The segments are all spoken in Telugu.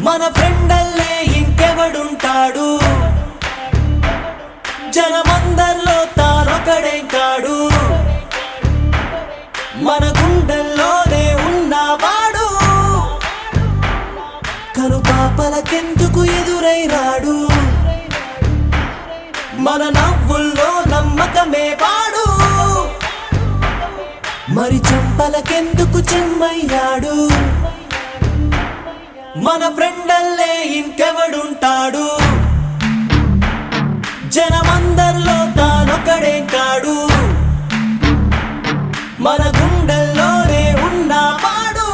మన ఫ్రెండల్లే ఇంకెవడుంటాడు జనమందర్లో తానొకడే కాడు మన గుండెల్లోనే ఉన్నవాడు కనుపాపలకెందుకు ఎదురై రాడు మన నవ్వుల్లో నమ్మకమే వాడు మరి చెంపలకెందుకు చెమ్మయ్యాడు మన ఫ్రెండల్లే ఇంకెవడుంటాడు జనమందర్లో తానొకడే కాడు మన గుండెల్లోనే ఉన్నవాడు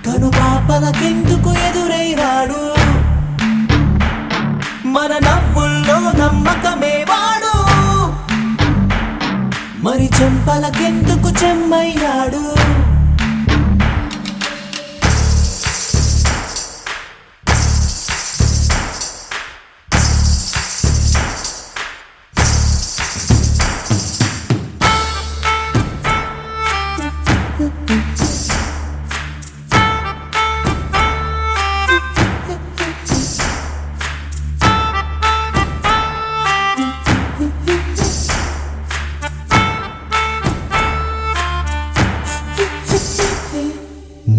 కనుపాపలకెందుకు ఎదురై రాడు మన నవ్వుల్లో నమ్మకమే వాడు మరి చెంపలకెందుకు చెమ్మయ్యాడు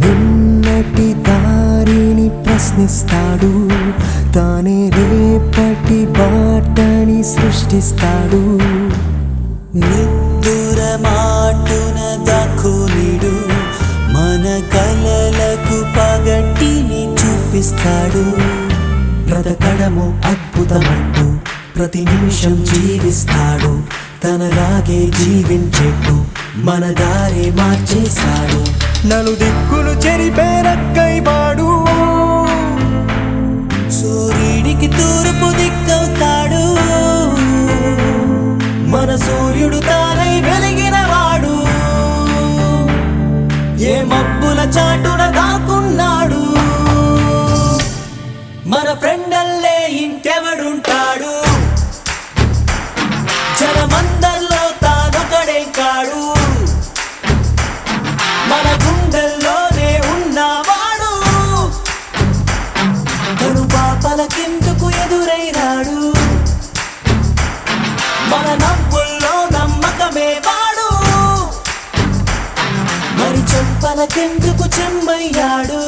నిన్నటి దారిని ప్రశ్నిస్తాడు తానే రేపటి బాటని సృష్టిస్తాడు నిద్దుర మాటున దాక్కునిడు మన కలలకు పగటిని చూపిస్తాడు బ్రతకడము అద్భుతమంటూ ప్రతి నిమిషం జీవిస్తాడు తనలాగే జీవించేట్టు మన దారి మార్చేశాడు నలుదిక్కులు చెరిపేరక్కైవాడు సూర్యుడికి తూర్పు దిక్కవుతాడు మన సూర్యుడు తానై వెలిగినవాడు ఏ మబ్బుల చాటున దాక్కున్నాడు మన ఫ్రెండల్లే ఇంకెవడుంటాడు జనమందర్లో తానొకడే కాడు మన గుండెల్లోనే ఉన్నవాడు కనుపాపలకెందుకు ఎదురై రాడు మన నవ్వుల్లో నమ్మకమే వాడు మరి చెంపలకెందుకు చెమ్మయ్యాడు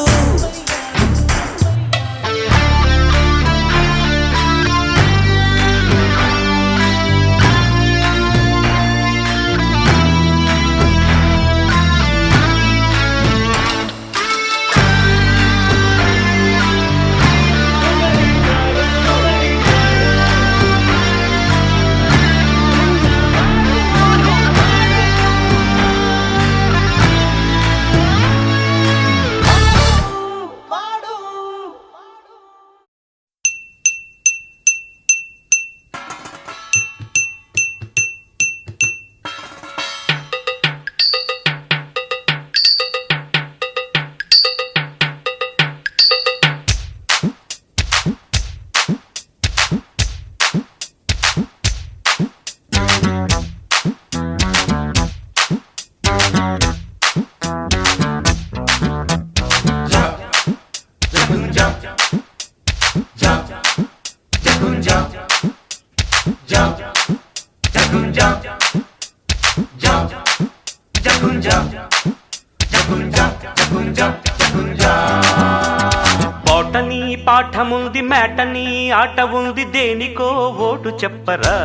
బోటనీ పాఠముంది మేటనీ ఆట ఉంది దేనికో ఓటు చెప్పరా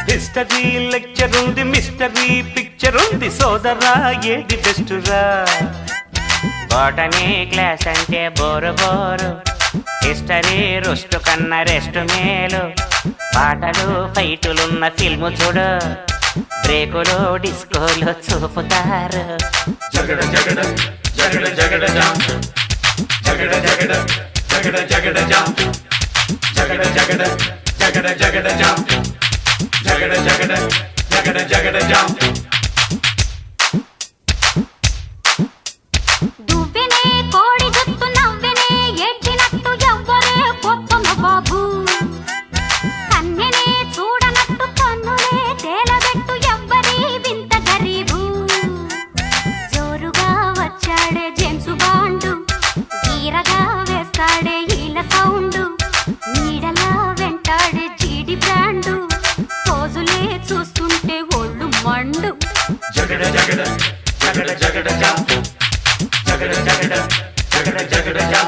హిస్టరీ లెక్చర్ ఉంది మిస్టరీ పిక్చర్ ఉంది సోదరా ఏది బెస్టురా బోటనీ క్లాస్ అంటే బోరు బోరు హిస్టరీ రుస్టు కన్నా రెస్ట్ మేలు పాటలు ఫైటులున్న ఫిల్ము చూడు బ్రేకులు డిస్కోలు చూపుతారు జగడ జగడ జగడ జగడ జాం జగడ జగడ జగడ జగడ జాం జగడ జగడ జగడ జగడ జాం జగడ జగడ జగడ జగడ జాం దువ్వెనే కోడి జుత్తు నవ్వెనే ఏడ్చినట్టు ఎవ్వరే కొత్తమ బాబు కన్నెనే చూడనట్టు కన్నులే తేలబెట్టు ఎవ్వరి వింత గరీబు జోరుగా వచ్చాడే James Bond jagada jagada jagada jagada jam jagada jagada jagada jagada jam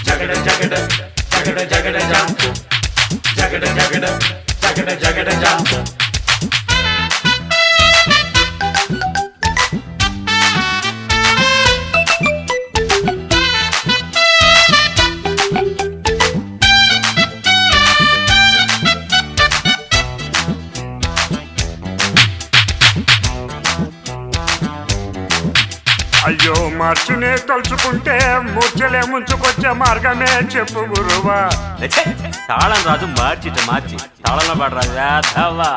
jagada jagada jagada jagada jam jagada jagada jagada jagada jam అయ్యో మార్చునే తలుచుకుంటే మూర్చలే ముంచుకొచ్చే మార్గమే చెప్పు గురువా. తాళం రాజు మార్చి తాళంలో పడరాజు యాదవ్వా.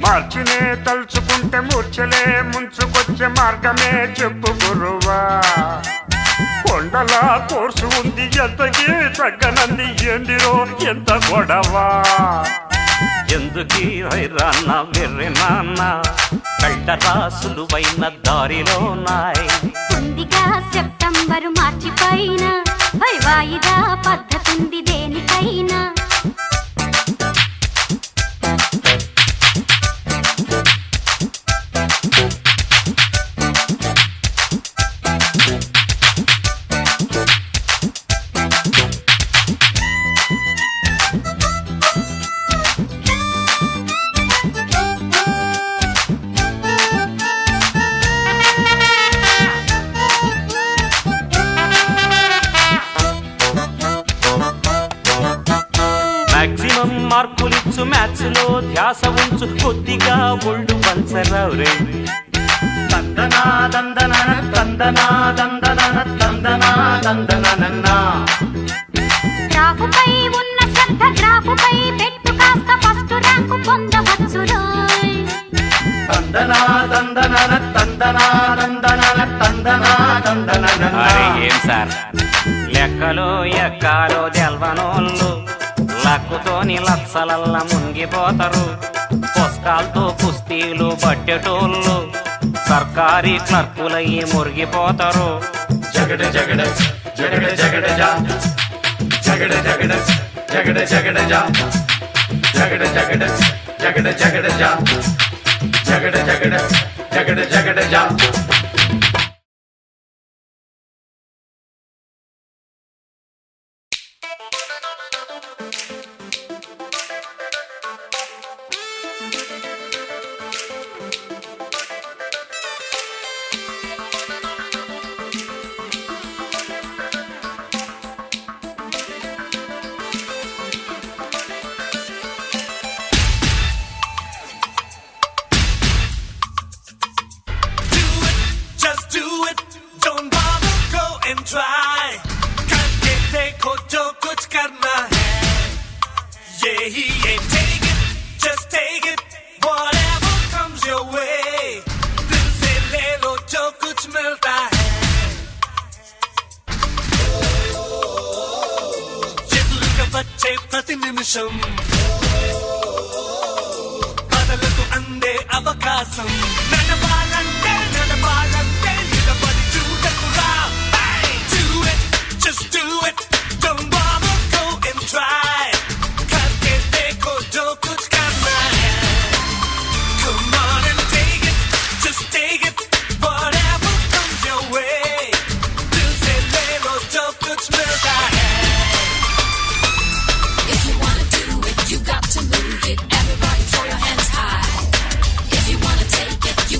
మార్చునే తలుచుకుంటే మూర్చలే ముంచుకొచ్చే మార్గమే చెప్పు గురువా. కొండల కోర్సు ఉంది ఎంతకి తగ్గనంది ఏందిరో ఎంత గొడవా. ఎందుకీ వైరాన్న వెర్రి నాన్న కళ్ళరా సులువైన దారిలో నాయ్. ఉందిగా సెప్టెంబరు మార్చి పైన వాయిదా పద్ధతుంది దేనికైనా. మాక్సిమం మార్కులిచ్చు మ్యాథ్స్ లో ధ్యాస ఉంచు కొద్దిగా ఒళ్ళు పంచరావు రే. తందనా దందనా తందనా దందనా తందనా దందనా గ్రాఫుపై ఉన్న శ్రద్ధ గ్రాఫుపై పెట్టు కాస్త ఫస్ట్ ర్యాంకు పొందవచ్చు రోయ్. తందనా దందనా తందనా దందనా తందనా దందనా అరే ఏం సార్ లెక్కలు ఎక్కాలో తెల్వనోళ్ళు లక్కుతోని లక్షలల్లా మునిగిపోతారు. పుస్తకాలతో కుస్తీలు పట్టేటోళ్ళు సర్కారీ క్లర్కులయ్యి మురిగిపోతారు. జగడ జగడ జగడ జగడ జా జగడ జగడ జగడ జగడ జా జగడ జగడ జగడ జగడ జా జగడ జగడ జగడ జగడ జా try करके देखो जो कुछ करना है ये ही take it just take it whatever comes your way दिल से ले लो जो कुछ मिलता है ये दिल का बच्चे प्रति निमिषम बदलतु अंदे అవకాశం నడవాలంటే నిలబడి చూడకురా. Just do it, don't bother, go and try. करके देखो जो कुछ करना है. Come on and take it, just take it, whatever comes your way. दिल से ले लो जो कुछ मिलता है. If you wanna do it, you got to move it. Everybody throw your hands high. If you wanna take it, you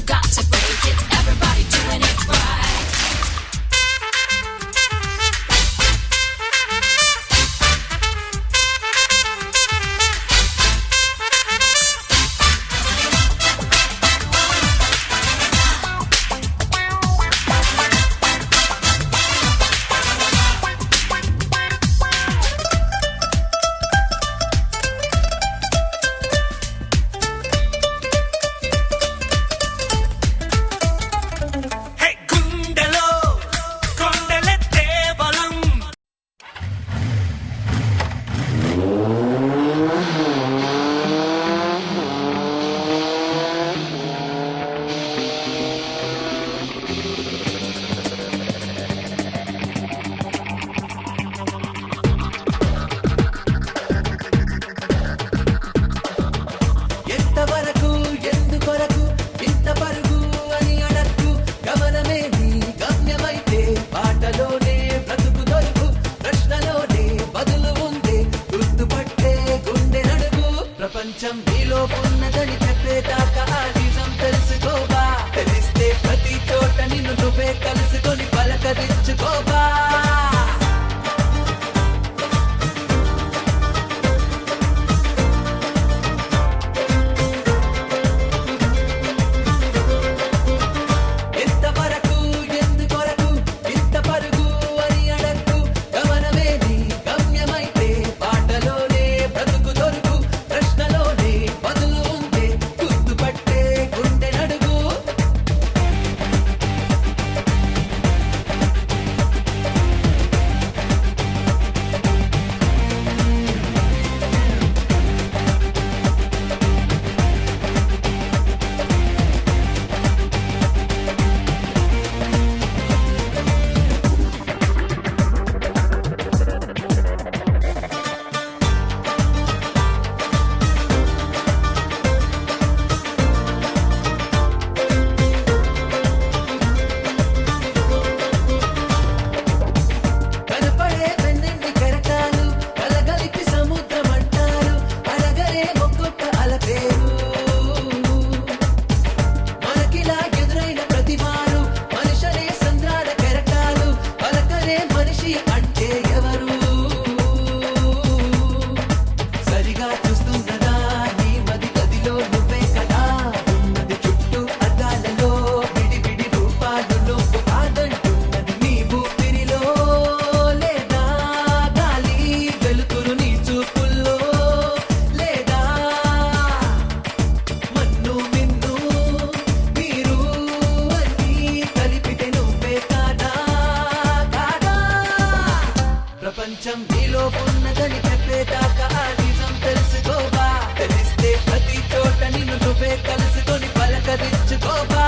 నిజం నీలో ఉన్నదని చెప్పేదాకా ఆ నిజం తెలుసుకోబా తెలిస్తే ప్రతి చోట నిన్ను నువ్వే కలుసుకొని పలకరించుకోబా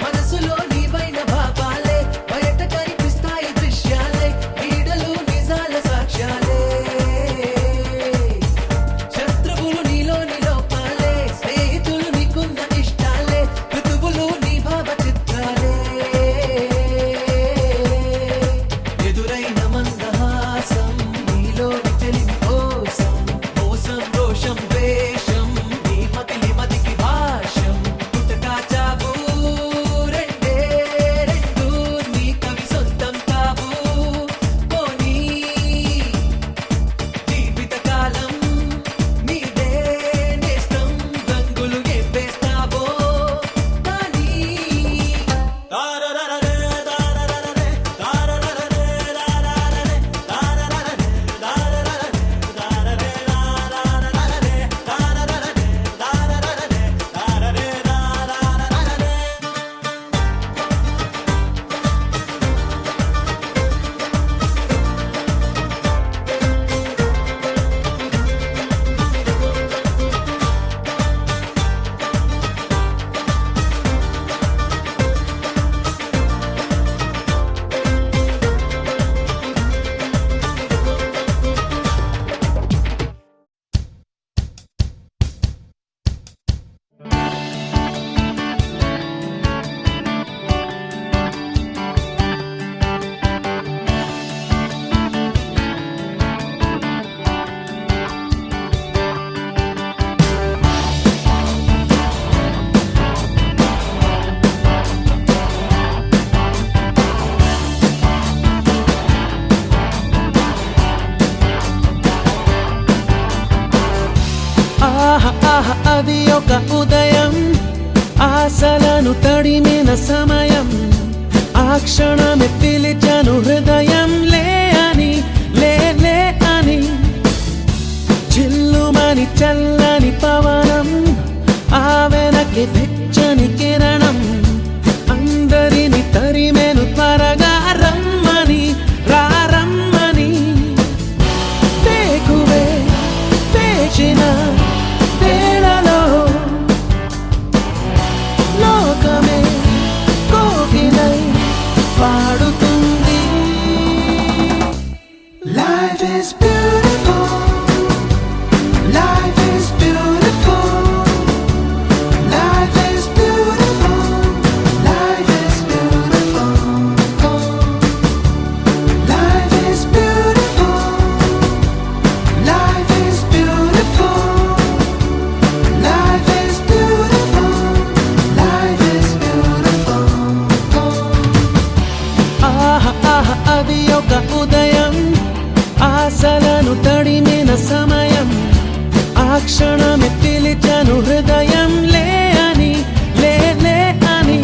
మనసులో నీవైన భావాలే బయట కనిపిస్తాయి దృశ్యాలే నీడలు నిజాల సాక్ష్యాలే శత్రువులు నీలోని లోపాలే స్నేహితులు నీకున్న ఇష్టాలే ఋతువులు నీ భావ చిత్రాలే ఎదురైన మందహాసం నీలోని చెలిమి కోసం మోసం రోషం వేషం నీ మతిలి మదికి భాష్యం పుట్టకా చావు రెండే రెండు నీ కవి సొంతం కావు పోనీ జీవిత కాలం నీదే నేస్తం రంగులు ఏం వేస్తావో కానీ ఆహా ఆహా అది ఒక ఉదయం ఆశలను తడిమిన సమయం ఆ క్షణమే పిలిచాను హృదయం లే అని లే లే అని చిల్లుమని చల్లని పవనం ఆ వెనక్కి వెచ్చని కిరణం అందరిని తరిమెను త్వరగా రమ్మని రారమ్మని వేకువే వేచిన వేళలో లోకమే కోకిలై పాడుతుంది Life is beautiful Life is beautiful Life is beautiful Life is beautiful Life is beautiful Life is beautiful Life is beautiful Life is beautiful ఆహా ఆహా అది ఒక ఉదయం ఆశలను తడిమిన సమయం ఆ క్షణమే పిలిచాను హృదయం లే అని లే లే అని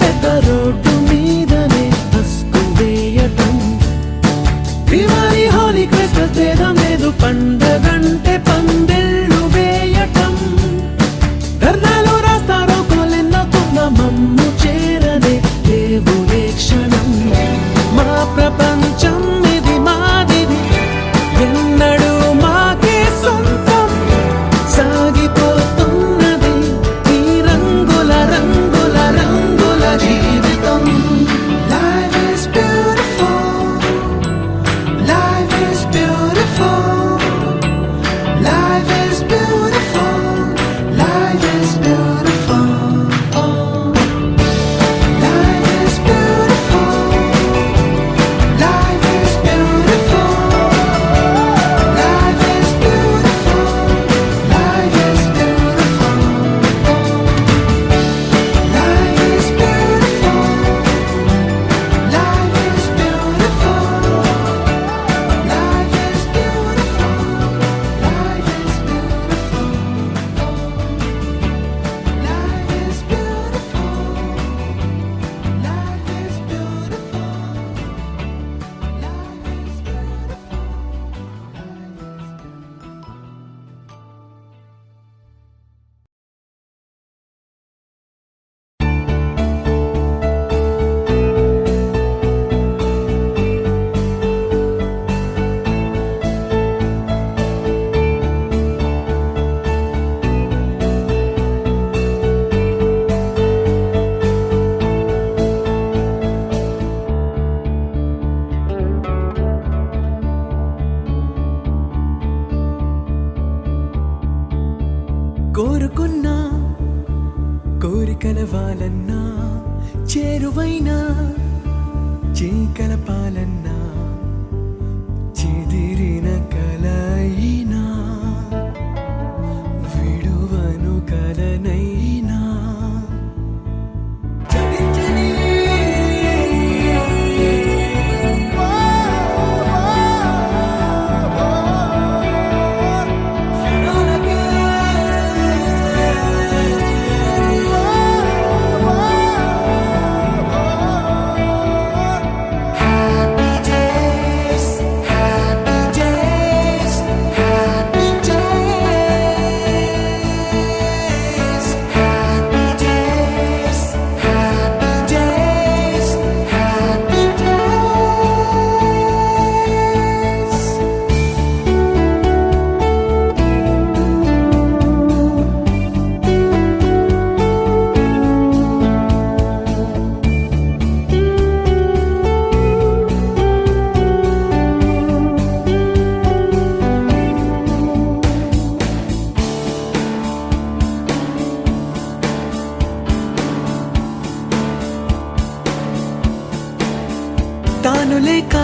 పెద్ద రోడ్డు మీదనే బస్కు వేయటం దివాళీ హోలీ క్రిస్మస్ భేదం లేదు పండగంటే పందిళ్ళు వేయటం ధర్నాలు రాస్తారో కోలెన్నోకున్న మమ్ము చేరనే లేవు ఏ క్షణం మా ప్రపంచం ఇది మాదిది ఎన్నడూ మాకే సొంతం సాగిపోతున్నది ఈ రంగుల రంగుల రంగుల జీవితం. Life is beautiful. Life is beautiful. Life is beautiful. Life is beautiful. Oh. Life is beautiful. Life is beautiful. Life is beautiful. Life is beautiful. Oh. Life is beautiful. Life is beautiful. Life is beautiful. Life is beautiful. Life is beautiful. Life is beautiful. కోరుకున్నా కోరికల వాళ్ళన్నా చేరువైనా చీకలపాలన్నా చెదిరిన కలయినా విడువను కలనైనా చదించని తాను లేక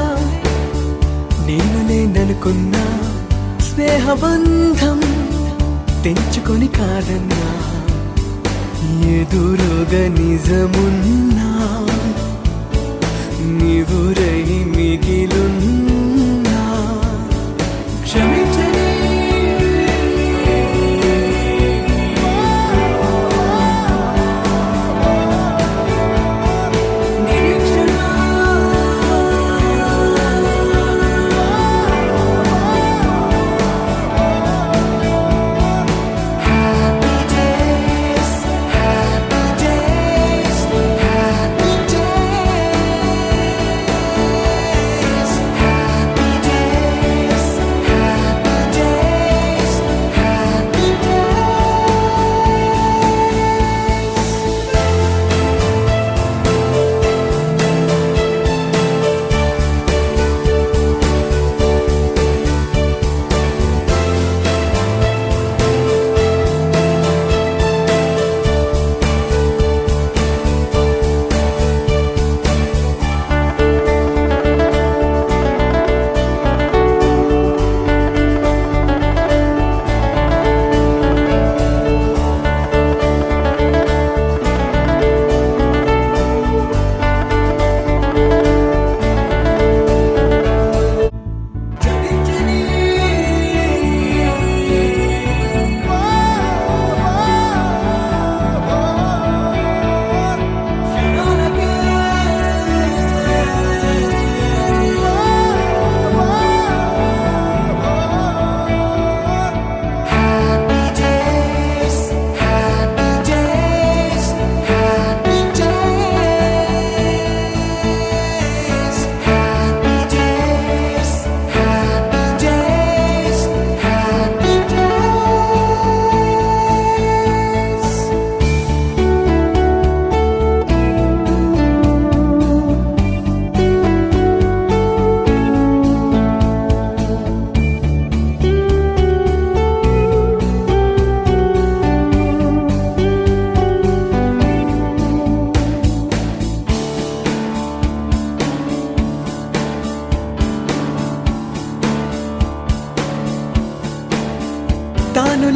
నేను లేననుకున్నా స్నేహబంధం తెంచుకొని కాదన్నా ఎదురుగా నిజమున్నా నివురై మిగిలున్నా క్షమించని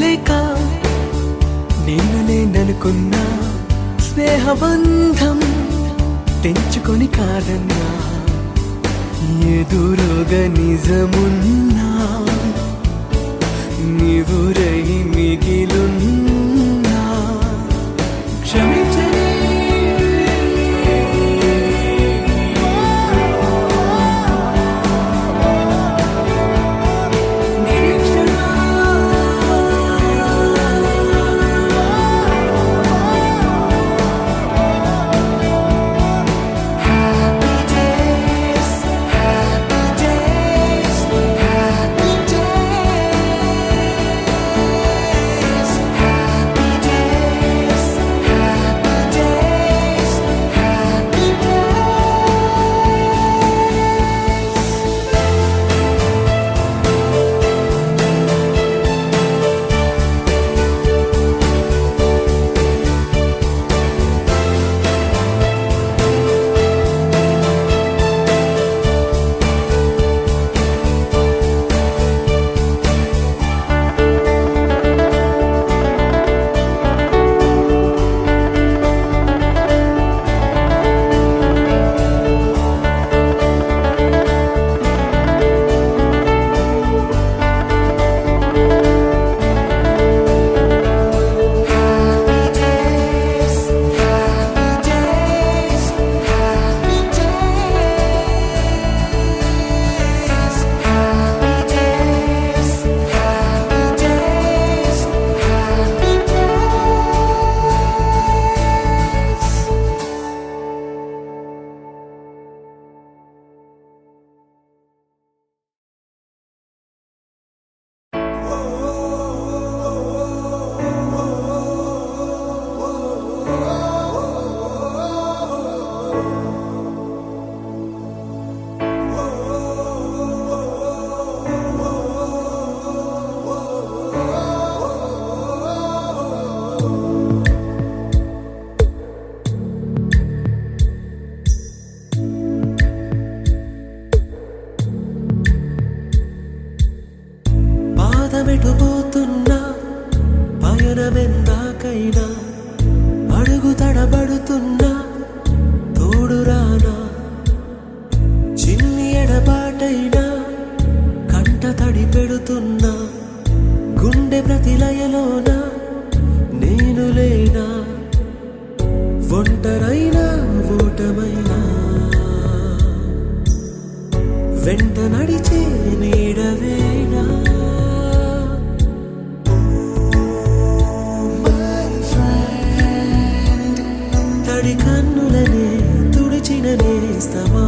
లేక నేను నేననుకున్నా స్నేహబంధం తెంచుకొని కాదన్నా ఎదురుగా నిజమున్నా నీవురై మిగిలున్నా క్షమించని పాదమెటుపోతున్నా పయనమెందాకైనా అడుగు తడబడుతున్నా తోడురానా చిన్ని ఎడబాటైనా కంట తడి పెడుతున్నా గుండె ప్రతిలయలోన నేను లేనా ఒంటరైనా ఓటమైనా వెంట నడిచే నీడవేనా తడి కన్నులనే తుడిచిన నేస్తమా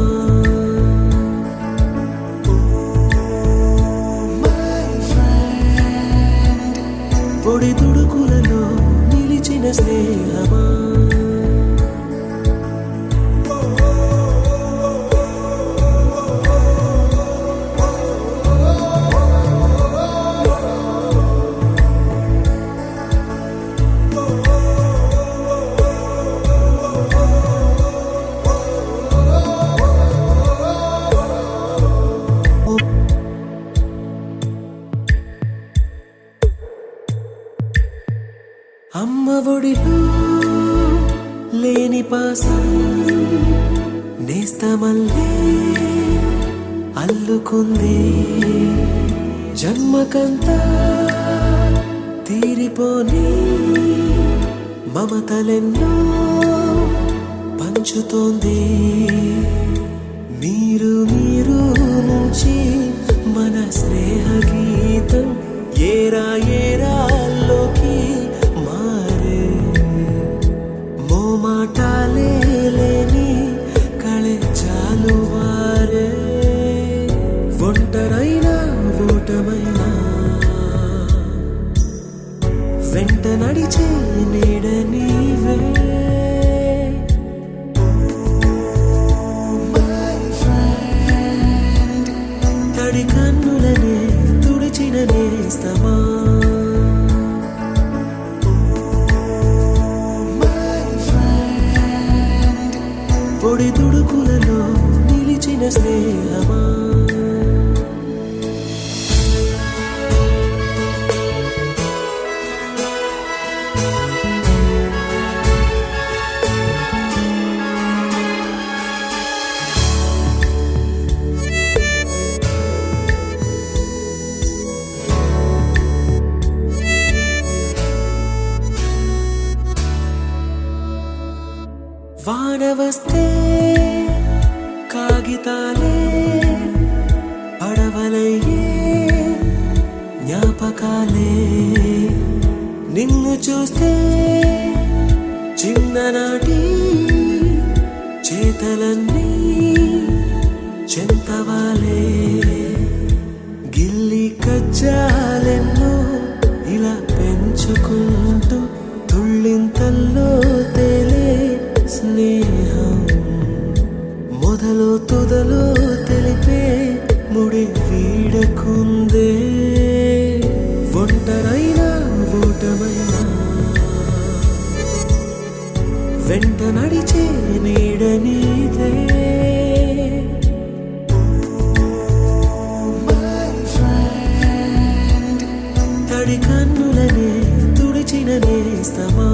పొడి తుడుకులలో నిలిచిన స్నేహమా అమ్మ ఒడిలో లేని పాసం నేస్తమల్లే అల్లుకుంది జన్మకంతా తీరిపోని మమతలెన్నో పంచుతోంది మీరు నుంచి మన స్నేహ గీతం ఏరా ఏరాల్లోకి మారే మోమాటాలే లేని కళే చాలు వారే ఒంటరైనా ఓటమైనా వెంట నడిచే నీడ నీవే తడి కన్నులనే తుడిచిన నేస్తమా పొడి తుడుకులలో నిలిచిన స్నేహమా కాగితాలే పడవలయ్యే జ్ఞాపకాలే నిన్ను చూస్తే చిన్ననాటి చేతలన్నీ చెంతవాలే గిల్లి కజ్జాలెన్నో ఇలా పెంచుకుంటూ తుళ్ళింతల్లో తేలే స్నేహం మొదలు తుదలో తెలిపే ముడి వీడకుందే ఒంటరైనా ఓటమైనా వెంట నడిచే నీడ నీదే తడి కన్నులనే తుడిచిన నేస్తమా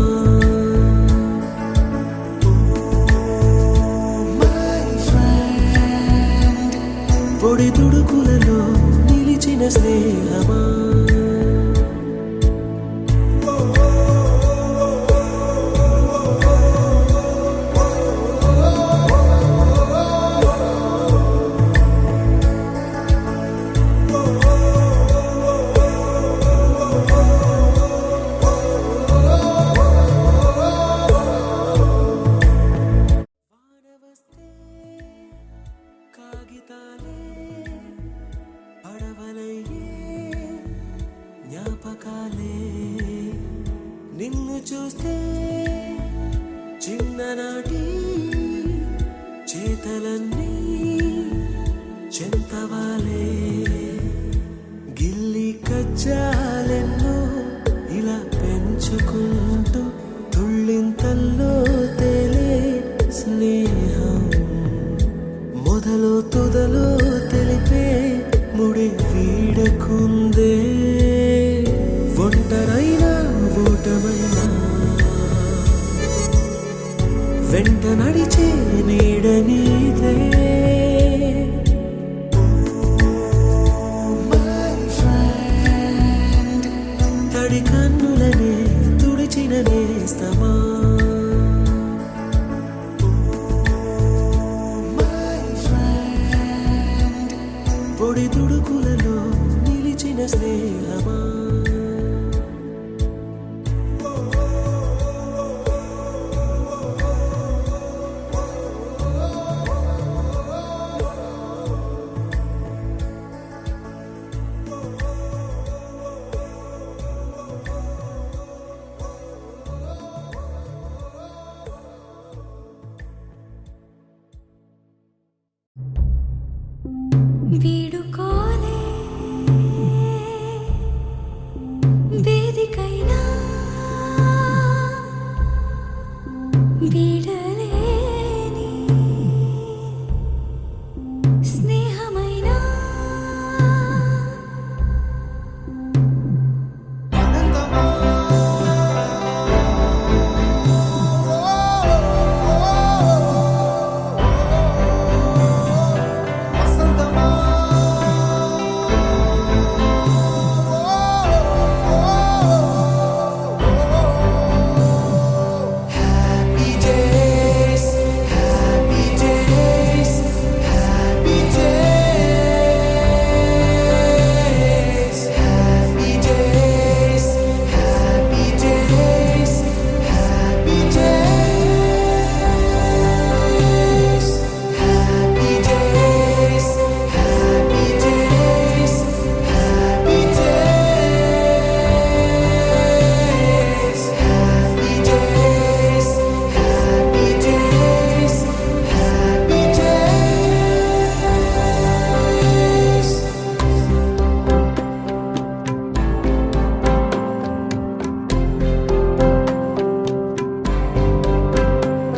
పొడి తుడుకులలో నిలిచిన స్నేహమా కాగితాలే పడవలయ్యే జ్ఞాపకాలే నిన్ను చూస్తే చిన్ననాటి చేతలన్నీ చెంతవాలే గిల్లి కజ్జాలెన్నో ఇలా పెంచుకుంటూ తుళ్ళింతల్లో తేలే స్నేహం మొదలు తుదలో తెలిపే ముడి వీడకుందే ఒంటరైనా ఓటమైనా వెంట నడిచే నీడ నీదే తడి కన్నులనే తుడిచిన నేస్తమా పొడి తుడుకులలో నిలిచిన స్నేహమా వీడుకోలే వేదికైనా వీడలేని స్నేహమైనా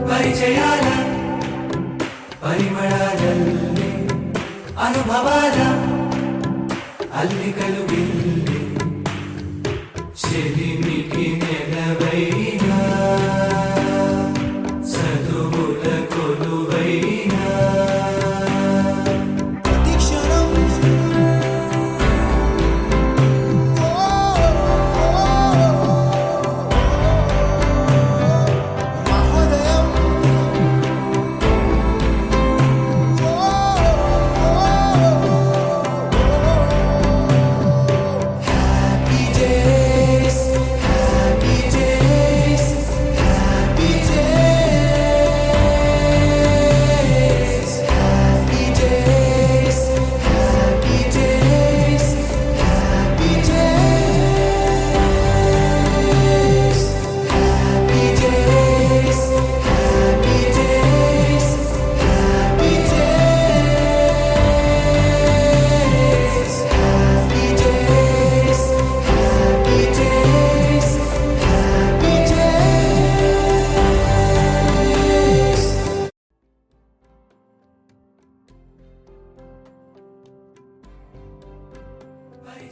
పరిచయాల పరిమళాలల్లే అనుభవాల అల్లికలు గిల్లి చెలిమికి నెలవైనా చదువుల కొలువైనా ప్రతిక్షణం మహోదయం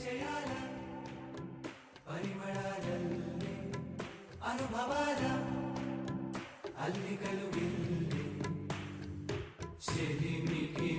పరిచయాల పరిమళాలల్లే అనుభవాల అల్లికలు గిల్లే చెలిమికి